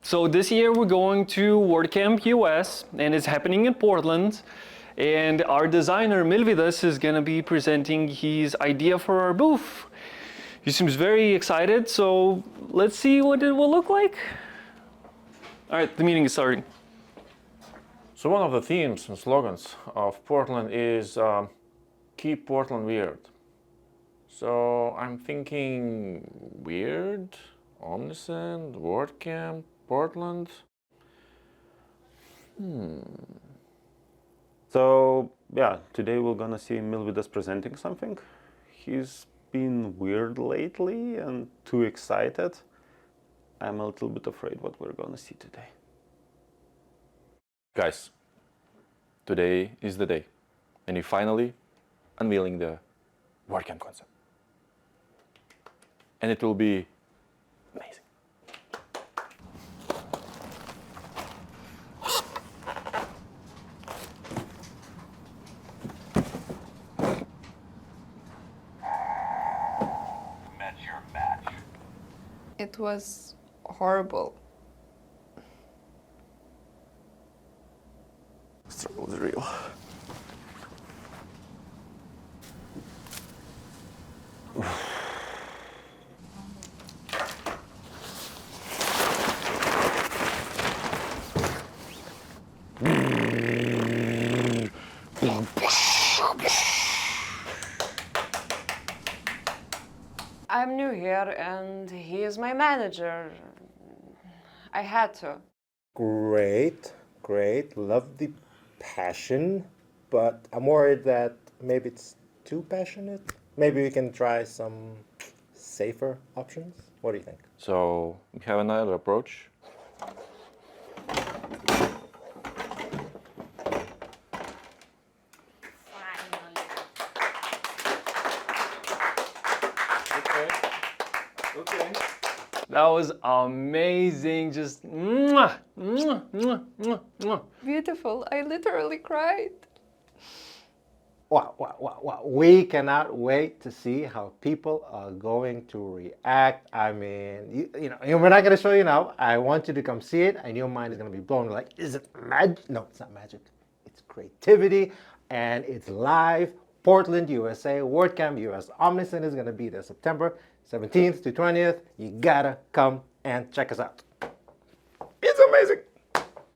So this year we're going to WordCamp US, and it's happening in Portland. And our designer Milvidas is going to be presenting his idea for our booth. He seems very excited, so let's see what it will look like. All right, the meeting is starting. So one of the themes and slogans of Portland is keep Portland weird. So I'm thinking weird, Omnisend, WordCamp, Portland. So yeah, today we're gonna see Milvidas presenting something. He's been weird lately and too excited. I'm a little bit afraid what we're gonna see today. Guys, today is the day, and you're finally unveiling the WordCamp concept. And it will be amazing. Met your match. It was horrible. Struggle is real. I'm new here and he is my manager. I had to. Great, great. Love the passion, but I'm worried that maybe it's too passionate. Maybe we can try some safer options. What do you think? So we have another approach. Okay. That was amazing. Just mwah, mwah, mwah, mwah, mwah. Beautiful. I literally cried. Wow, wow, wow, wow. We cannot wait to see how people are going to react. I mean, we're not going to show you now. I want you to come see it, and your mind is going to be blown. Like, is it magic? No, it's not magic. It's creativity, and it's live. Portland, USA, WordCamp US. Omnisend is going to be there September 17th to 20th. You gotta come and check us out. It's amazing.